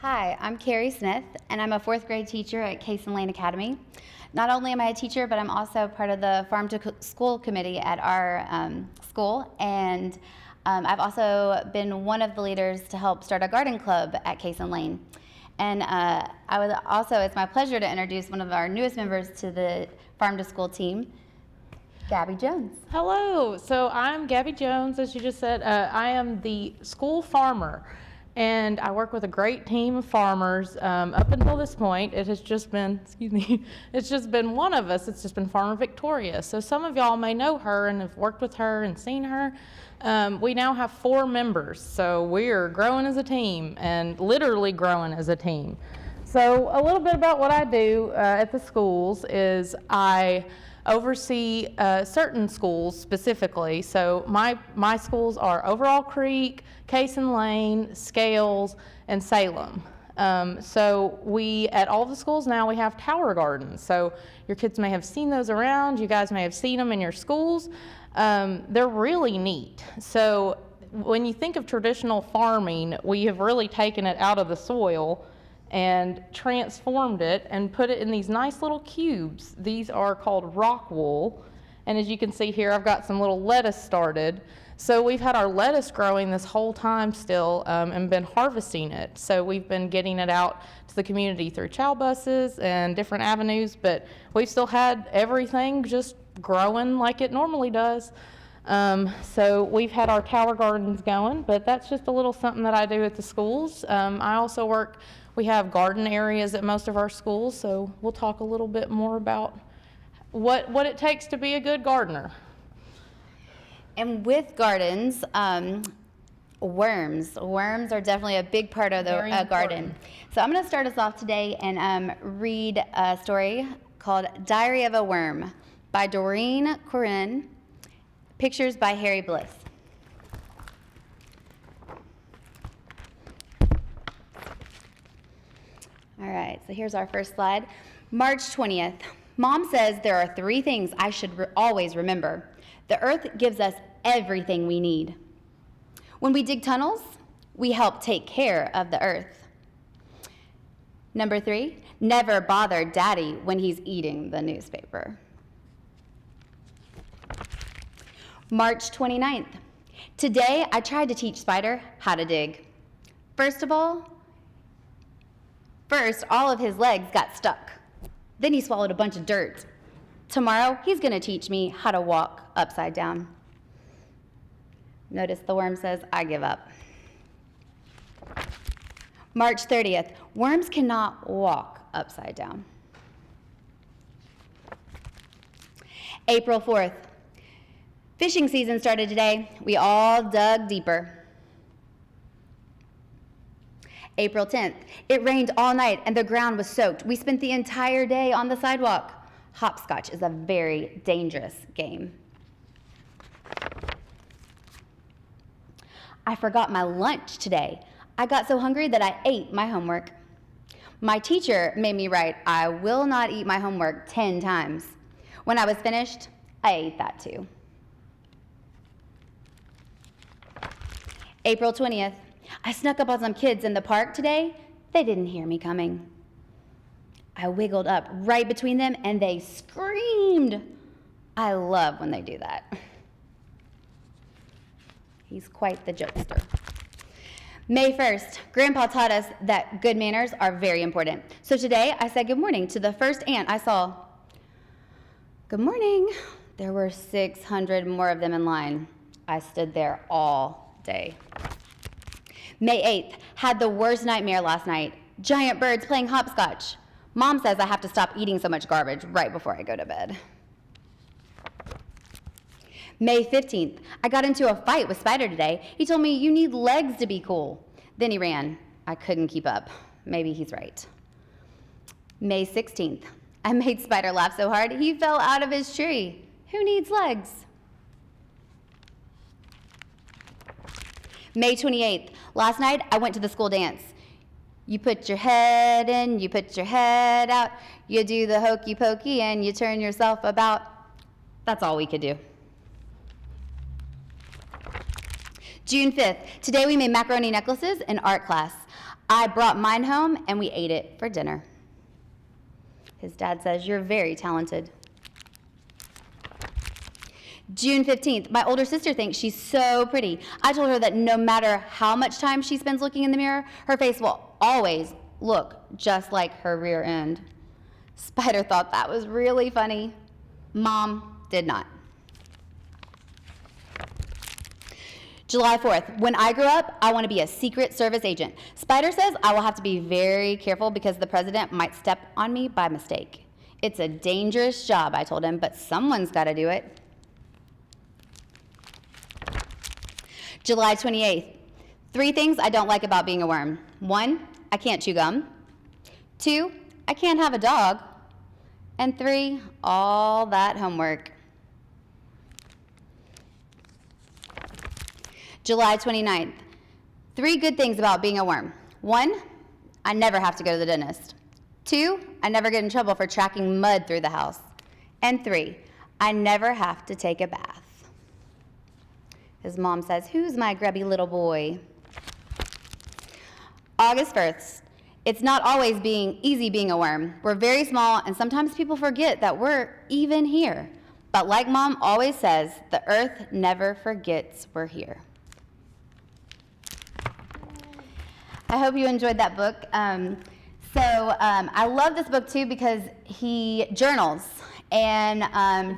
Hi, I'm Carrie Smith, and I'm a fourth grade teacher at Case and Lane Academy. Not only am I a teacher, but I'm also part of the Farm to School committee at our school, and I've also been one of the leaders to help start a garden club at Case and Lane. And it's my pleasure to introduce one of our newest members to the Farm to School team, Gabby Jones. Hello, so I'm Gabby Jones, as you just said. I am the school farmer, and I work with a great team of farmers. Up until this point, it has just been, it's just been one of us. It's just been Farmer Victoria. So some of y'all may know her and have worked with her and seen her. We now have 4 members, so we're growing as a team and literally growing as a team. So a little bit about what I do at the schools is I oversee certain schools specifically. So my schools are Overall Creek, Case and Lane, Scales, and Salem. So we, at all the schools now, we have tower gardens. So your kids may have seen those around. You guys may have seen them in your schools. They're really neat. So when you think of traditional farming, we have really taken it out of the soil and transformed it and put it in these nice little cubes. These are called rock wool. And as you can see here, I've got some little lettuce started. So we've had our lettuce growing this whole time still and been harvesting it. So we've been getting it out to the community through chow buses and different avenues, but we've still had everything just growing like it normally does. So we've had our tower gardens going, but that's just a little something that I do at the schools. I also we have garden areas at most of our schools, so we'll talk a little bit more about what it takes to be a good gardener. And with gardens, worms are definitely a big part of the garden. So I'm going to start us off today and read a story called Diary of a Worm by Doreen Corinne, pictures by Harry Bliss. All right, so here's our first slide. March 20th. Mom says there are 3 things I should always remember. The earth gives us everything we need. When we dig tunnels, we help take care of the earth. Number 3, never bother Daddy when he's eating the newspaper. March 29th. Today, I tried to teach Spider how to dig. First, all of his legs got stuck. Then he swallowed a bunch of dirt. Tomorrow, he's going to teach me how to walk upside down. Notice the worm says, I give up. March 30th, worms cannot walk upside down. April 4th, fishing season started today. We all dug deeper. April 10th, it rained all night and the ground was soaked. We spent the entire day on the sidewalk. Hopscotch is a very dangerous game. I forgot my lunch today. I got so hungry that I ate my homework. My teacher made me write, I will not eat my homework 10 times. When I was finished, I ate that too. April 20th, I snuck up on some kids in the park today. They didn't hear me coming. I wiggled up right between them and they screamed. I love when they do that. He's quite the jokester. May 1st, Grandpa taught us that good manners are very important. So today I said good morning to the first ant I saw. Good morning. There were 600 more of them in line. I stood there all day. May 8th, had the worst nightmare last night. Giant birds playing hopscotch. Mom says I have to stop eating so much garbage right before I go to bed. May 15th, I got into a fight with Spider today. He told me you need legs to be cool. Then he ran. I couldn't keep up. Maybe he's right. May 16th, I made Spider laugh so hard he fell out of his tree. Who needs legs? May 28th, last night I went to the school dance. You put your head in, you put your head out, you do the hokey pokey and you turn yourself about. That's all we could do. June 5th, today we made macaroni necklaces in art class. I brought mine home and we ate it for dinner. His dad says, "You're very talented." June 15th, my older sister thinks she's so pretty. I told her that no matter how much time she spends looking in the mirror, her face will always look just like her rear end. Spider thought that was really funny. Mom did not. July 4th, when I grow up, I want to be a Secret Service agent. Spider says I will have to be very careful because the president might step on me by mistake. It's a dangerous job, I told him, but someone's got to do it. July 28th, 3 things I don't like about being a worm. 1, I can't chew gum. 2, I can't have a dog. And 3, all that homework. July 29th, 3 good things about being a worm. 1, I never have to go to the dentist. 2, I never get in trouble for tracking mud through the house. And 3, I never have to take a bath. His mom says, "Who's my grubby little boy?" August 1st, it's not always easy being a worm. We're very small, and sometimes people forget that we're even here. But like Mom always says, the earth never forgets we're here. I hope you enjoyed that book. I love this book too because he journals, and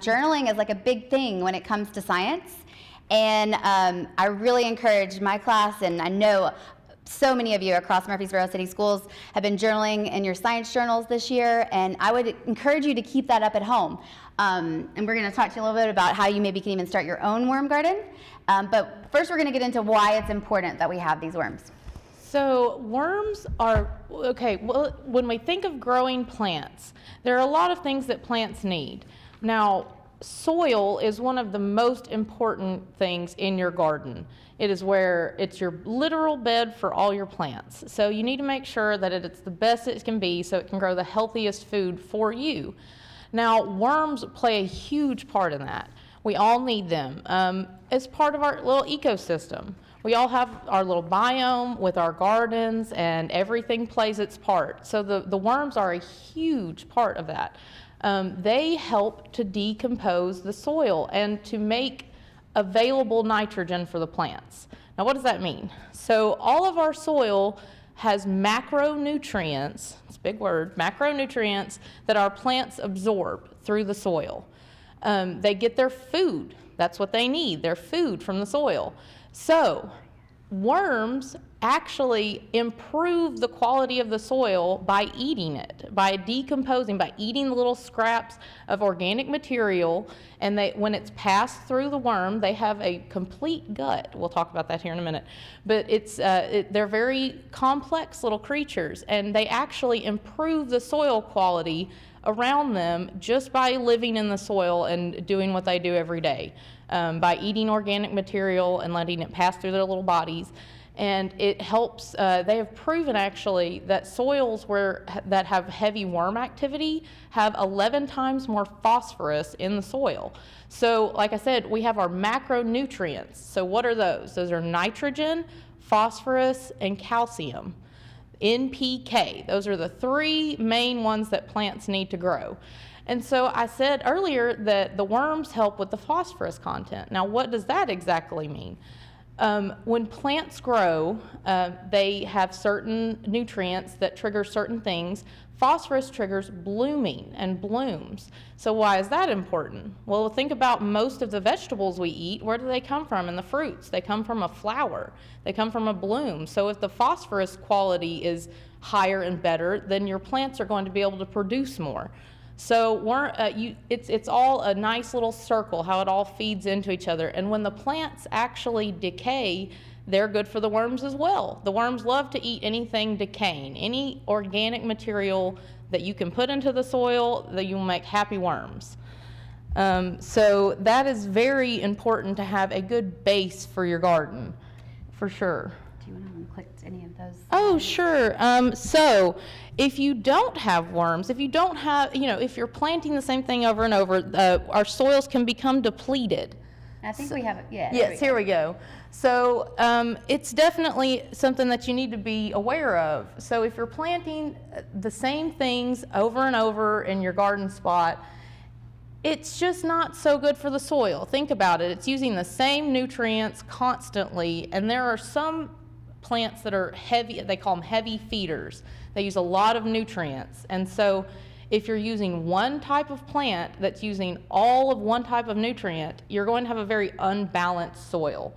journaling is like a big thing when it comes to science. And I really encourage my class, and I know so many of you across Murfreesboro City Schools have been journaling in your science journals this year, and I would encourage you to keep that up at home. And we're going to talk to you a little bit about how you maybe can even start your own worm garden. But first we're going to get into why it's important that we have these worms. So worms are, okay, well, when we think of growing plants, there are a lot of things that plants need. Now, soil is one of the most important things in your garden. It is where it's your literal bed for all your plants. So you need to make sure that it's the best it can be so it can grow the healthiest food for you. Now, worms play a huge part in that. We all need them as part of our little ecosystem. We all have our little biome with our gardens, and everything plays its part. So the worms are a huge part of that. They help to decompose the soil and to make available nitrogen for the plants. Now, what does that mean? So all of our soil has macronutrients, it's a big word, macronutrients that our plants absorb through the soil. They get their food. That's what they need, their food from the soil. So worms actually improve the quality of the soil by eating it, by decomposing, by eating the little scraps of organic material. And when it's passed through the worm, they have a complete gut. We'll talk about that here in a minute. But they're very complex little creatures, and they actually improve the soil quality around them just by living in the soil and doing what they do every day, by eating organic material and letting it pass through their little bodies. And it helps, they have proven actually that soils that have heavy worm activity have 11 times more phosphorus in the soil. So like I said, we have our macronutrients. So what are those? Those are nitrogen, phosphorus, and calcium. NPK, those are the 3 main ones that plants need to grow. And so I said earlier that the worms help with the phosphorus content. Now what does that exactly mean? When plants grow, they have certain nutrients that trigger certain things. Phosphorus triggers blooming and blooms. So why is that important? Well, think about most of the vegetables we eat. Where do they come from? And the fruits, they come from a flower. They come from a bloom. So if the phosphorus quality is higher and better, then your plants are going to be able to produce more. So it's all a nice little circle, how it all feeds into each other. And when the plants actually decay, they're good for the worms as well. The worms love to eat anything decaying, any organic material that you can put into the soil that you will make happy worms. So that is very important to have a good base for your garden, for sure. Do you want to click any of those? Oh, sure. So if you don't have worms, if you don't have, if you're planting the same thing over and over, our soils can become depleted. I think we have it. Yeah. Yes, here we go. So it's definitely something that you need to be aware of. So if you're planting the same things over and over in your garden spot, it's just not so good for the soil. Think about it. It's using the same nutrients constantly, and there are some plants that are heavy, they call them heavy feeders. They use a lot of nutrients. And so if you're using one type of plant that's using all of one type of nutrient, you're going to have a very unbalanced soil.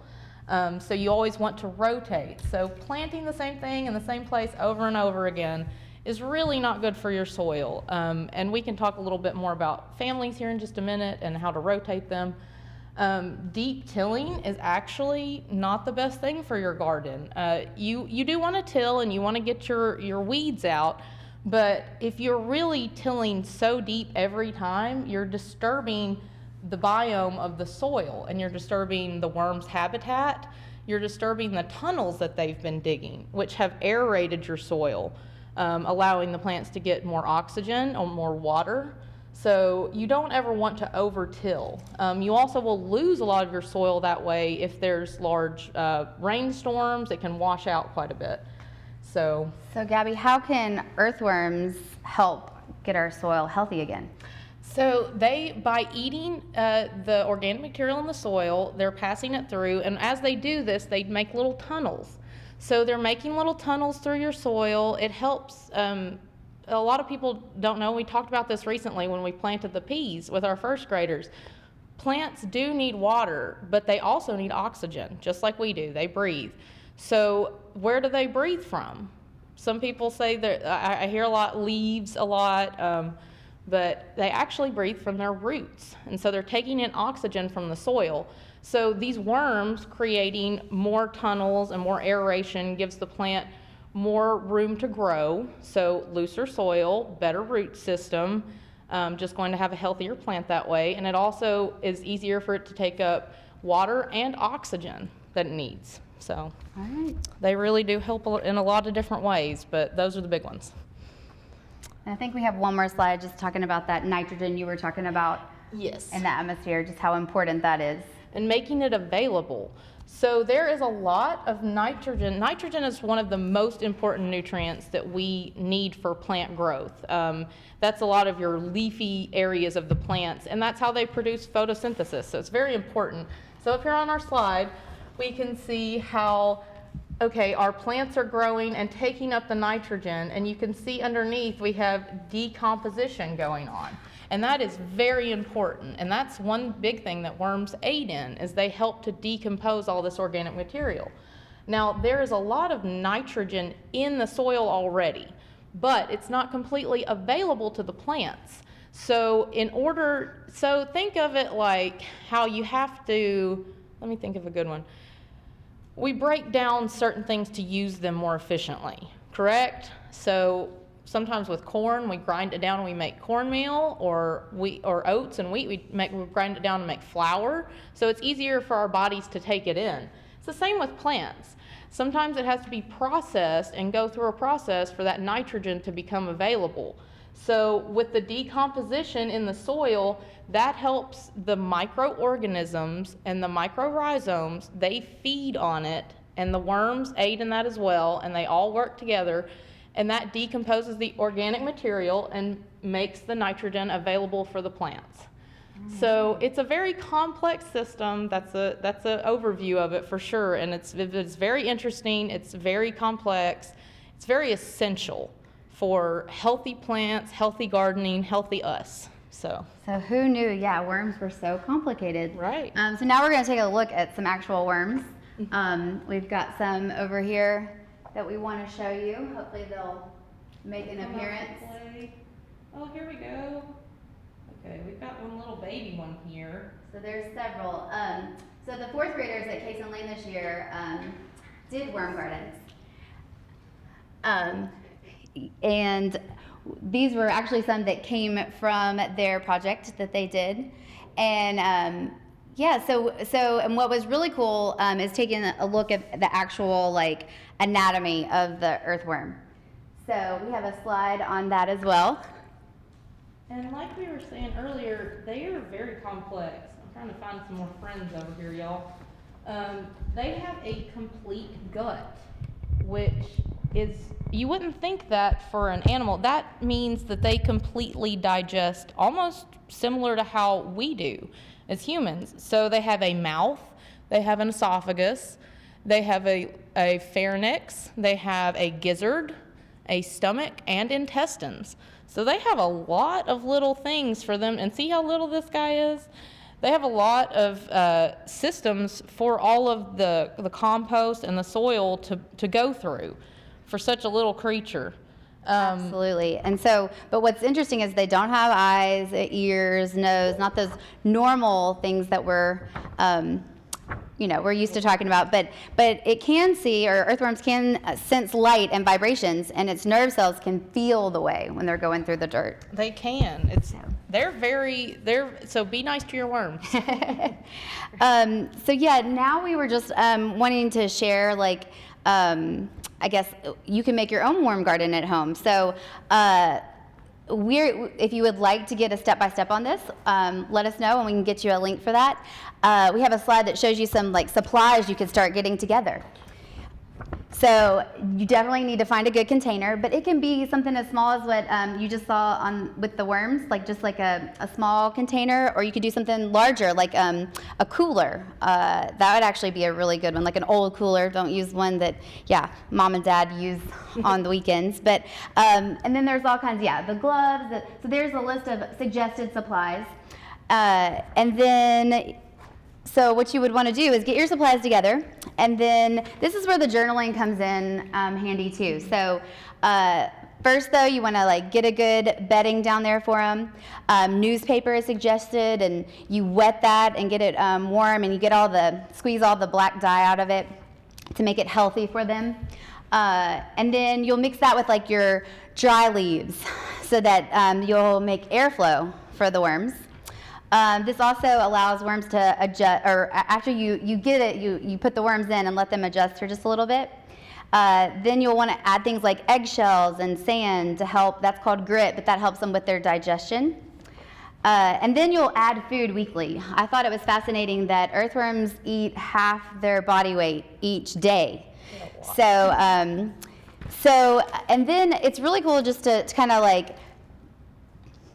So you always want to rotate. So planting the same thing in the same place over and over again is really not good for your soil. And we can talk a little bit more about families here in just a minute and how to rotate them. Deep tilling is actually not the best thing for your garden. You do want to till and you want to get your weeds out, but if you're really tilling so deep every time, you're disturbing the biome of the soil and you're disturbing the worm's habitat. You're disturbing the tunnels that they've been digging, which have aerated your soil, allowing the plants to get more oxygen or more water. So you don't ever want to over-till. You also will lose a lot of your soil that way if there's large rainstorms. It can wash out quite a bit. So Gabby, how can earthworms help get our soil healthy again? So by eating the organic material in the soil, they're passing it through, and as they do this, they make little tunnels. So they're making little tunnels through your soil. It helps. A lot of people don't know, we talked about this recently when we planted the peas with our first graders. Plants do need water, but they also need oxygen, just like we do. They breathe. So where do they breathe from? Some people say that, I hear a lot, leaves a lot, but they actually breathe from their roots. And so they're taking in oxygen from the soil. So these worms creating more tunnels and more aeration gives the plant more room to grow. So looser soil, better root system, just going to have a healthier plant that way. And it also is easier for it to take up water and oxygen that it needs. So they really do help in a lot of different ways, but those are the big ones. And I think we have one more slide just talking about that nitrogen you were talking about. Yes. In the atmosphere, just how important that is. And making it available. So there is a lot of nitrogen. Nitrogen is one of the most important nutrients that we need for plant growth. That's a lot of your leafy areas of the plants, and that's how they produce photosynthesis. So it's very important. So up here on our slide, we can see how, okay, our plants are growing and taking up the nitrogen, and you can see underneath we have decomposition going on. And that is very important. And that's one big thing that worms aid in, is they help to decompose all this organic material. Now, there is a lot of nitrogen in the soil already, but it's not completely available to the plants. So think of it like how you have to, let me think of a good one. We break down certain things to use them more efficiently, correct? So sometimes with corn, we grind it down and we make cornmeal, or oats and wheat, we grind it down and make flour. So it's easier for our bodies to take it in. It's the same with plants. Sometimes it has to be processed and go through a process for that nitrogen to become available. So with the decomposition in the soil, that helps the microorganisms and the mycorrhizomes. They feed on it, and the worms aid in that as well, and they all work together. And that decomposes the organic material and makes the nitrogen available for the plants. So it's a very complex system. That's an overview of it for sure. And it's very interesting. It's very complex. It's very essential for healthy plants, healthy gardening, healthy us. So who knew? Yeah, worms were so complicated. Right. So now we're going to take a look at some actual worms. We've got some over here that we want to show you. Hopefully they'll make an appearance. Oh, here we go. Okay, we've got one little baby one here. So there's several. So the fourth graders at Case and Lane this year did worm gardens. And these were actually some that came from their project that they did. And and what was really cool is taking a look at the actual anatomy of the earthworm. So we have a slide on that as well. And like we were saying earlier, they are very complex. trying to find some more friends over here, y'all. They have a complete gut, which is, you wouldn't think that for an animal. That means that they completely digest, almost similar to how we do as humans. So they have a mouth, they have an esophagus, they have a pharynx, they have a gizzard, a stomach, and intestines. So they have a lot of little things for them, and see how little this guy is? They have a lot of systems for all of the compost and the soil to go through for such a little creature. Absolutely. And so, but what's interesting is they don't have eyes, ears, nose, not those normal things that we're used to talking about, but it can see, or earthworms can sense light and vibrations, and its nerve cells can feel the way when they're going through the dirt. They can. So be nice to your worms. So yeah, now we were just wanting to share, like, I guess you can make your own worm garden at home. So if you would like to get a step-by-step on this, let us know and we can get you a link for that. We have a slide that shows you some like supplies you could start getting together. So you definitely need to find a good container, but it can be something as small as what you just saw with the worms, like just like a small container, or you could do something larger, like a cooler. That would actually be a really good one, like an old cooler. Don't use one that, mom and dad use on the weekends. But and then there's all kinds, the gloves. So there's a list of suggested supplies, and then. So what you would want to do is get your supplies together, and then this is where the journaling comes in handy too. So first though, you want to like get a good bedding down there for them. Newspaper is suggested, and you wet that and get it warm, and you get squeeze all the black dye out of it to make it healthy for them. And then you'll mix that with like your dry leaves so that you'll make airflow for the worms. This also allows worms to adjust, or after you get it, you put the worms in and let them adjust for just a little bit. Then you'll want to add things like eggshells and sand to help. That's called grit, but that helps them with their digestion. And then you'll add food weekly. I thought it was fascinating that earthworms eat half their body weight each day. So, and then it's really cool just to kind of like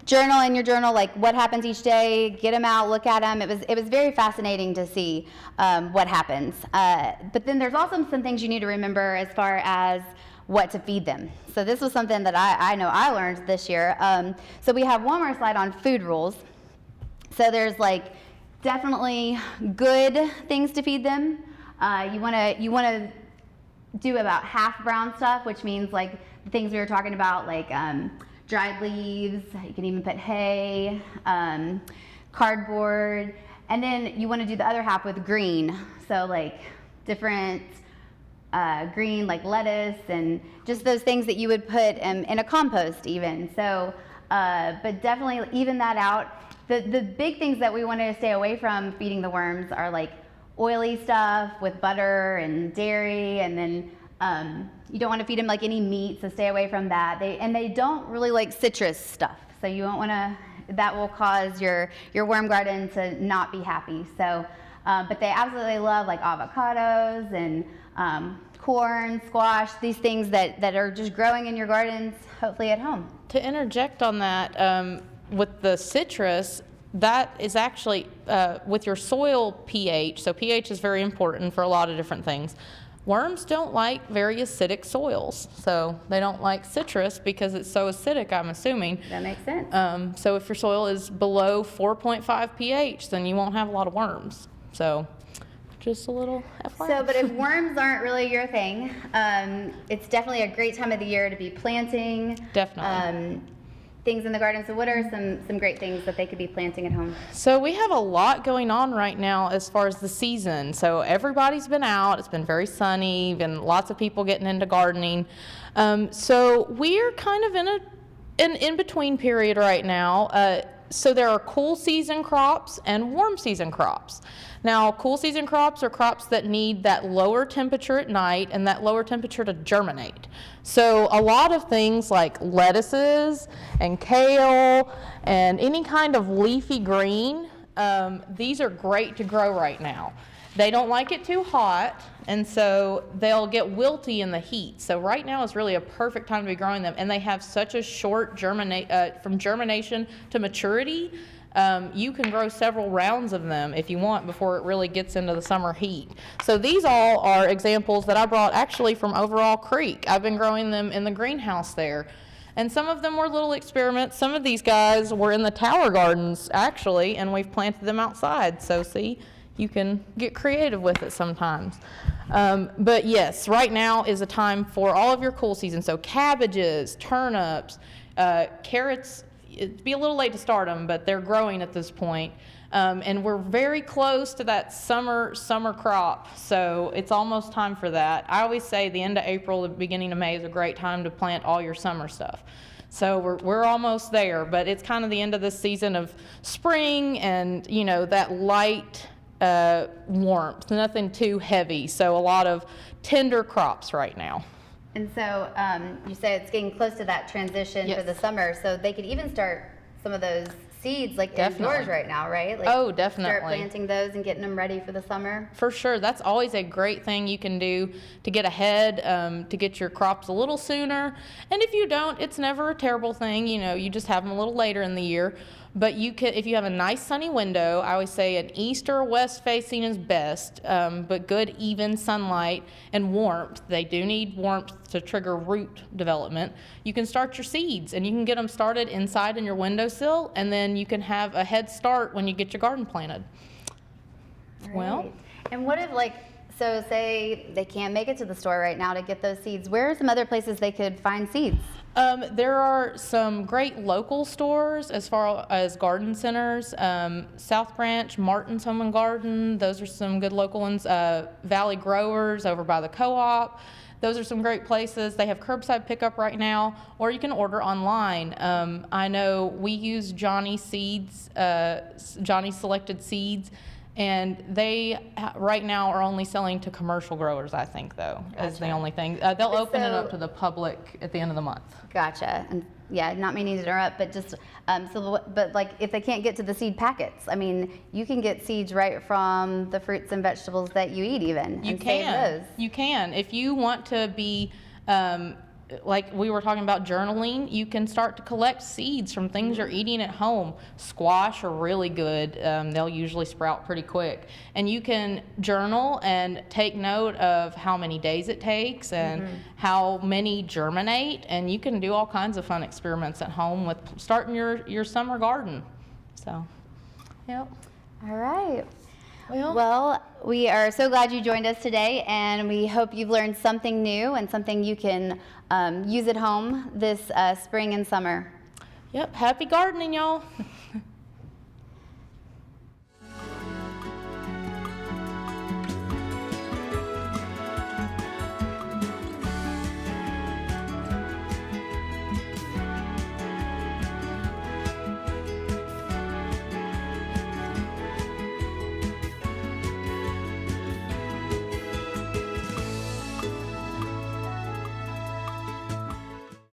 journal in your journal, like what happens each day, get them out, look at them. It was very fascinating to see what happens. But then there's also some things you need to remember as far as what to feed them. So this was something that I know I learned this year. So we have one more slide on food rules. So there's like definitely good things to feed them. You wanna do about half brown stuff, which means like the things we were talking about, like dried leaves, you can even put hay, cardboard, and then you want to do the other half with green, so like different green, like lettuce, and just those things that you would put in a compost even. So, but definitely even that out. The big things that we want to stay away from feeding the worms are like oily stuff with butter and dairy, and then you don't want to feed them like any meat, so stay away from that. They don't really like citrus stuff, so you won't want to. That will cause your worm garden to not be happy. So, but they absolutely love like avocados and corn, squash, these things that are just growing in your gardens, hopefully at home. To interject on that, with the citrus, that is actually with your soil pH. So pH is very important for a lot of different things. Worms don't like very acidic soils, so they don't like citrus because it's so acidic, I'm assuming. That makes sense. So if your soil is below 4.5 pH, then you won't have a lot of worms. So just a little FYI. So, but if worms aren't really your thing, it's definitely a great time of the year to be planting. Definitely. Things in the garden. So what are some great things that they could be planting at home? So we have a lot going on right now as far as the season. So everybody's been out. It's been very sunny. Been lots of people getting into gardening. So we're kind of in an in-between period right now. So there are cool season crops and warm season crops. Now, cool season crops are crops that need that lower temperature at night and that lower temperature to germinate. So a lot of things like lettuces and kale and any kind of leafy green these are great to grow right now. They don't like it too hot, and so they'll get wilty in the heat. So right now is really a perfect time to be growing them, and they have such a short from germination to maturity. You can grow several rounds of them if you want before it really gets into the summer heat. So these all are examples that I brought actually from Overall Creek. I've been growing them in the greenhouse there. And some of them were little experiments. Some of these guys were in the tower gardens actually, and we've planted them outside. So see, you can get creative with it sometimes. But yes, right now is a time for all of your cool season. So cabbages, turnips, carrots, it'd be a little late to start them, but they're growing at this point. And we're very close to that summer crop, so it's almost time for that. I always say the end of April, the beginning of May is a great time to plant all your summer stuff. So we're almost there, but it's kind of the end of this season of spring and, you know, that light warmth, nothing too heavy. So a lot of tender crops right now. And so you say it's getting close to that transition for the summer, so they could even start some of those seeds like indoors right now, right? Like, oh, definitely. Start planting those and getting them ready for the summer. For sure. That's always a great thing you can do to get ahead, to get your crops a little sooner. And if you don't, it's never a terrible thing. You know, you just have them a little later in the year. But you can, if you have a nice sunny window, I always say an east or west facing is best, but good even sunlight and warmth. They do need warmth to trigger root development. You can start your seeds, and you can get them started inside in your windowsill, and then you can have a head start when you get your garden planted. Right. Well, and what if, like, so say they can't make it to the store right now to get those seeds, where are some other places they could find seeds? There are some great local stores as far as garden centers. South Branch, Martin's Home and Garden, those are some good local ones. Valley Growers over by the co-op. Those are some great places. They have curbside pickup right now, or you can order online. I know we use Johnny Seeds, Johnny Selected Seeds, and they right now are only selling to commercial growers, I think, though, is the only thing. They'll open it up to the public at the end of the month. Gotcha. And yeah, not meaning to interrupt, but just, but like if they can't get to the seed packets, I mean, you can get seeds right from the fruits and vegetables that you eat even. You and can. save those. You can. If you want to be, like we were talking about journaling, you can start to collect seeds from things you're eating at home. Squash are really good. They'll usually sprout pretty quick. And you can journal and take note of how many days it takes and how many germinate. And you can do all kinds of fun experiments at home with starting your summer garden. So, yep. All right. Well, we are so glad you joined us today, and we hope you've learned something new and something you can use at home this spring and summer. Yep. Happy gardening, y'all.